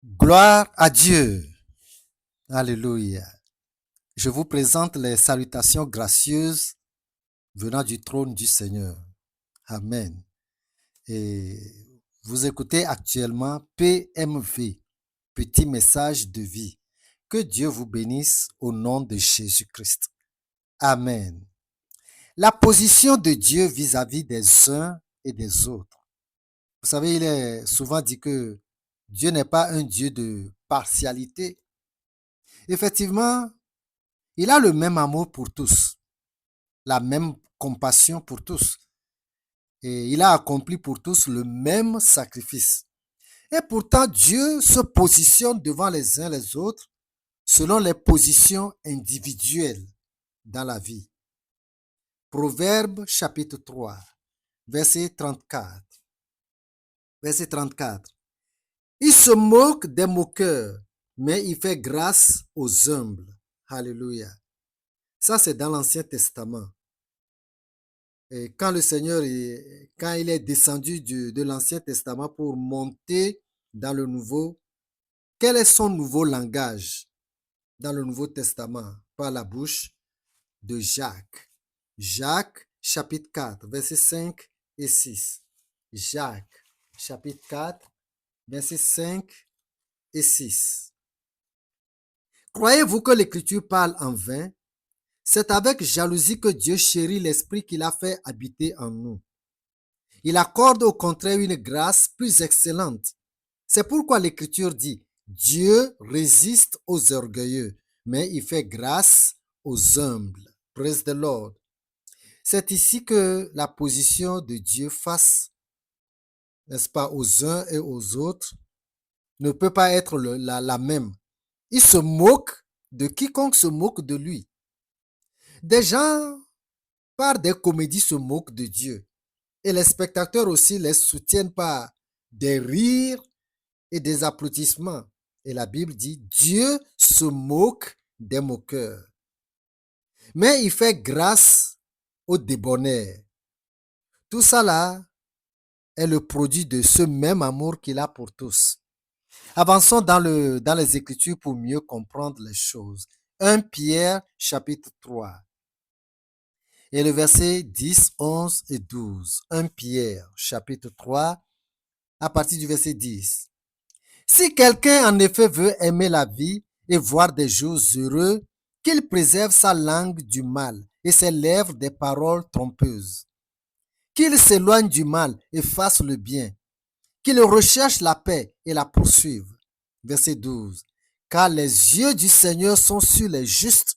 Gloire à Dieu. Alléluia. Je vous présente les salutations gracieuses venant du trône du Seigneur. Amen. Et vous écoutez actuellement PMV, petit message de vie. Que Dieu vous bénisse au nom de Jésus-Christ. Amen. La position de Dieu vis-à-vis des uns et des autres. Vous savez, il est souvent dit que Dieu n'est pas un Dieu de partialité. Effectivement, il a le même amour pour tous, la même compassion pour tous. Et il a accompli pour tous le même sacrifice. Et pourtant, Dieu se positionne devant les uns les autres selon les positions individuelles dans la vie. Proverbe chapitre 3, verset 34. Verset 34. Il se moque des moqueurs, mais il fait grâce aux humbles. Alléluia. Ça, c'est dans l'Ancien Testament. Et quand le Seigneur, quand il est descendu de l'Ancien Testament pour monter dans le Nouveau, quel est son nouveau langage dans le Nouveau Testament par la bouche de Jacques? Jacques, chapitre 4, versets 5 et 6. Jacques, chapitre 4, versets 5 et 6. Croyez-vous que l'Écriture parle en vain? C'est avec jalousie que Dieu chérit l'esprit qu'il a fait habiter en nous. Il accorde au contraire une grâce plus excellente. C'est pourquoi l'Écriture dit, Dieu résiste aux orgueilleux, mais il fait grâce aux humbles. Praise the Lord. C'est ici que la position de Dieu face, n'est-ce pas, aux uns et aux autres, ne peut pas être la même. Il se moque de quiconque se moque de lui. Des gens, par des comédies, se moquent de Dieu. Et les spectateurs aussi les soutiennent par des rires et des applaudissements. Et la Bible dit, Dieu se moque des moqueurs. Mais il fait grâce aux débonnaires. Tout ça là est le produit de ce même amour qu'il a pour tous. Avançons dans les Écritures pour mieux comprendre les choses. 1 Pierre chapitre 3. Et le verset 10, 11 et 12. 1 Pierre, chapitre 3, à partir du verset 10. Si quelqu'un en effet veut aimer la vie et voir des jours heureux, qu'il préserve sa langue du mal et ses lèvres des paroles trompeuses. Qu'il s'éloigne du mal et fasse le bien. Qu'il recherche la paix et la poursuive. Verset 12. Car les yeux du Seigneur sont sur les justes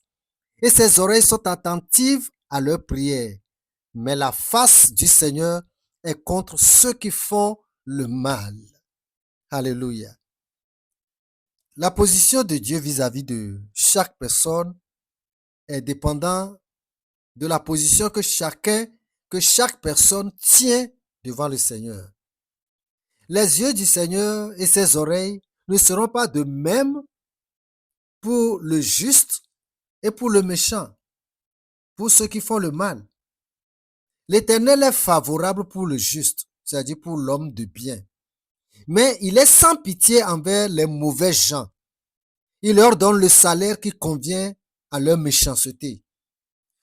et ses oreilles sont attentives à leurs prières. Mais la face du Seigneur est contre ceux qui font le mal. Alléluia. La position de Dieu vis-à-vis de chaque personne est dépendant de la position que chaque personne tient devant le Seigneur. Les yeux du Seigneur et ses oreilles ne seront pas de même pour le juste et pour le méchant, pour ceux qui font le mal. L'Éternel est favorable pour le juste, c'est-à-dire pour l'homme de bien. Mais il est sans pitié envers les mauvais gens. Il leur donne le salaire qui convient à leur méchanceté,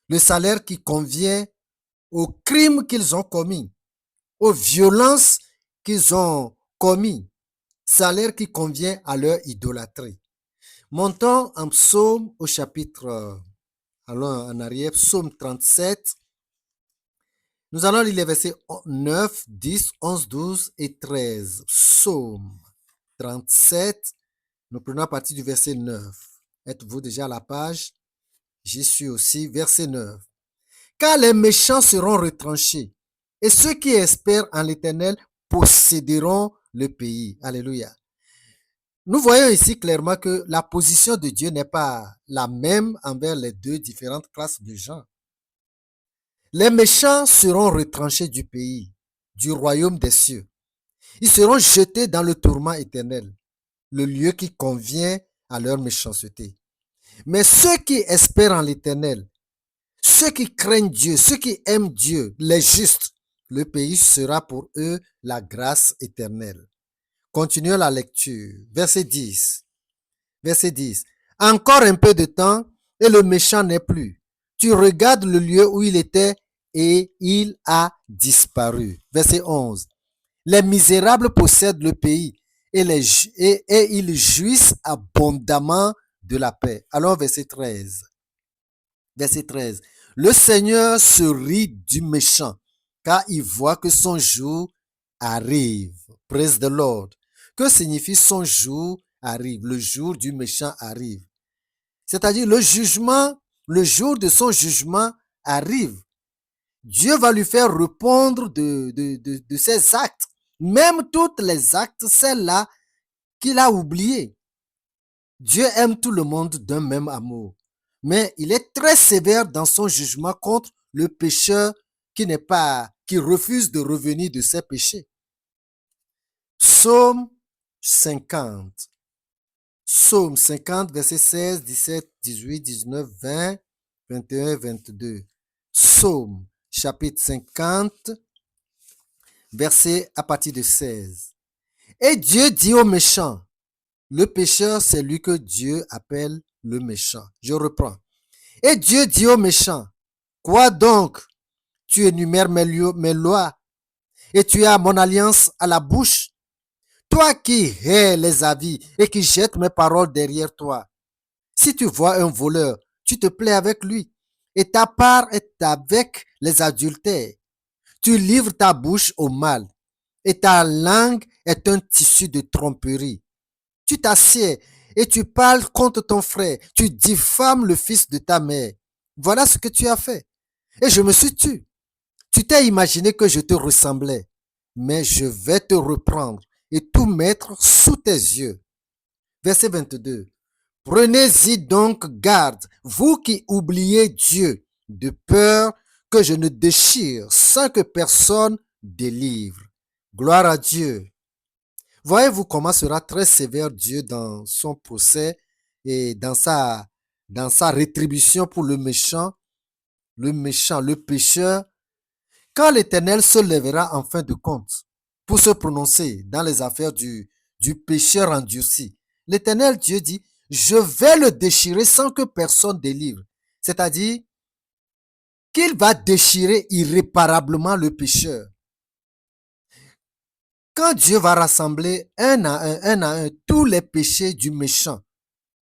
le salaire qui convient aux crimes qu'ils ont commis, aux violences qu'ils ont commis, salaire qui convient à leur idolâtrie. Montons en psaume au chapitre, allons en arrière, psaume 37. Nous allons lire les versets 9, 10, 11, 12 et 13. Psaume 37, nous prenons à partir du verset 9. Êtes-vous déjà à la page? J'y suis aussi, verset 9. Car les méchants seront retranchés, et ceux qui espèrent en l'Éternel posséderont le pays. Alléluia. Nous voyons ici clairement que la position de Dieu n'est pas la même envers les deux différentes classes de gens. Les méchants seront retranchés du pays, du royaume des cieux. Ils seront jetés dans le tourment éternel, le lieu qui convient à leur méchanceté. Mais ceux qui espèrent en l'Éternel, ceux qui craignent Dieu, ceux qui aiment Dieu, les justes, le pays sera pour eux la grâce éternelle. Continuons la lecture. Verset 10. Verset 10. Encore un peu de temps et le méchant n'est plus. Tu regardes le lieu où il était et il a disparu. Verset 11. Les misérables possèdent le pays et ils jouissent abondamment de la paix. Alors verset 13. Verset 13. Le Seigneur se rit du méchant car il voit que son jour arrive. Praise the Lord. Que signifie son jour arrive? Le jour du méchant arrive. C'est-à-dire le jugement, le jour de son jugement arrive. Dieu va lui faire répondre de ses actes, même toutes les actes, celles-là qu'il a oubliées. Dieu aime tout le monde d'un même amour, mais il est très sévère dans son jugement contre le pécheur qui refuse de revenir de ses péchés. Psaume 50. Psaume 50, versets 16, 17, 18, 19, 20, 21, 22. Psaume, chapitre 50, verset à partir de 16. Et Dieu dit au méchant, le pécheur, c'est lui que Dieu appelle le méchant. Je reprends. Et Dieu dit au méchant, quoi donc? Tu énumères mes lois et tu as mon alliance à la bouche. Toi qui hais les avis et qui jettes mes paroles derrière toi. Si tu vois un voleur, tu te plais avec lui et ta part est avec les adultères. Tu livres ta bouche au mal et ta langue est un tissu de tromperie. Tu t'assieds et tu parles contre ton frère. Tu diffames le fils de ta mère. Voilà ce que tu as fait. Et je me suis tué. Tu t'es imaginé que je te ressemblais, mais je vais te reprendre et tout mettre sous tes yeux. Verset 22. Prenez-y donc garde, vous qui oubliez Dieu, de peur que je ne déchire sans que personne délivre. Gloire à Dieu. Voyez-vous comment sera très sévère Dieu dans son procès et dans sa rétribution pour le méchant, le pécheur, quand l'Éternel se lèvera en fin de compte pour se prononcer dans les affaires du pécheur endurci. L'Éternel Dieu dit, je vais le déchirer sans que personne délivre. C'est-à-dire qu'il va déchirer irréparablement le pécheur. Quand Dieu va rassembler un à un, tous les péchés du méchant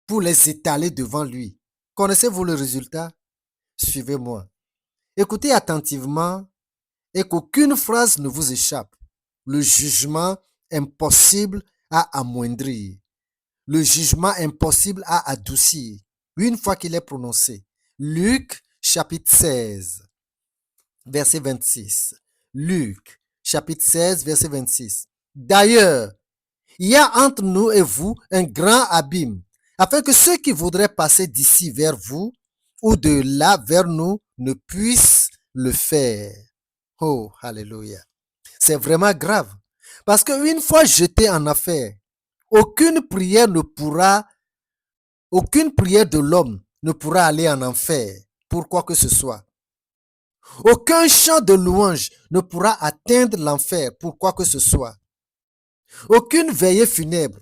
pour les étaler devant lui, connaissez-vous le résultat? Suivez-moi. Écoutez attentivement et qu'aucune phrase ne vous échappe. Le jugement impossible à amoindrir. Le jugement impossible à adoucir. Une fois qu'il est prononcé. Luc chapitre 16, verset 26. Luc chapitre 16, verset 26. D'ailleurs, il y a entre nous et vous un grand abîme, afin que ceux qui voudraient passer d'ici vers vous ou de là vers nous ne puissent le faire. Oh, alléluia. C'est vraiment grave. Parce qu'une fois jeté en affaire, aucune prière de l'homme ne pourra aller en enfer pour quoi que ce soit. Aucun chant de louange ne pourra atteindre l'enfer pour quoi que ce soit. Aucune veillée funèbre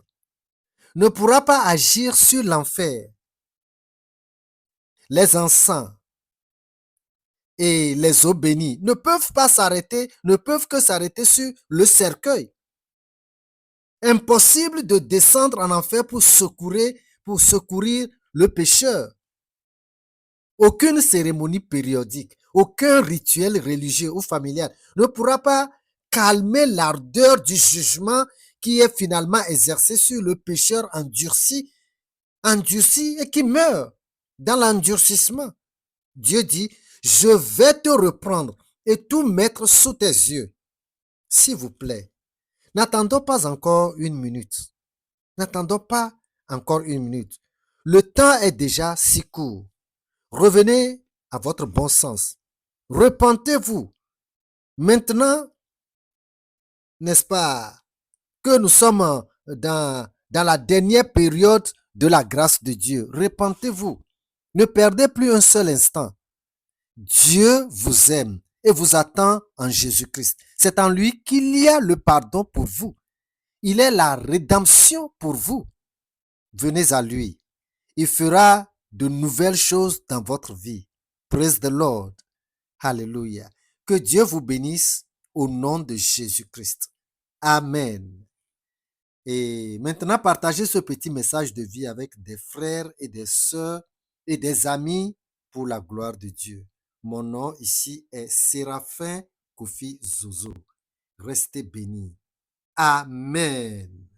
ne pourra pas agir sur l'enfer. Les encens et les eaux bénies ne peuvent que s'arrêter sur le cercueil. Impossible de descendre en enfer pour secourir le pécheur. Aucune cérémonie périodique, aucun rituel religieux ou familial ne pourra pas calmer l'ardeur du jugement qui est finalement exercé sur le pécheur endurci et qui meurt dans l'endurcissement. Dieu dit, je vais te reprendre et tout mettre sous tes yeux. S'il vous plaît, n'attendons pas encore une minute. N'attendons pas encore une minute. Le temps est déjà si court. Revenez à votre bon sens. Repentez-vous. Maintenant, n'est-ce pas, que nous sommes dans la dernière période de la grâce de Dieu. Repentez-vous. Ne perdez plus un seul instant. Dieu vous aime et vous attend en Jésus-Christ. C'est en lui qu'il y a le pardon pour vous. Il est la rédemption pour vous. Venez à lui. Il fera de nouvelles choses dans votre vie. Praise the Lord. Alléluia. Que Dieu vous bénisse au nom de Jésus-Christ. Amen. Et maintenant, partagez ce petit message de vie avec des frères et des sœurs et des amis pour la gloire de Dieu. Mon nom ici est Séraphin Kofi Zozo. Restez bénis. Amen.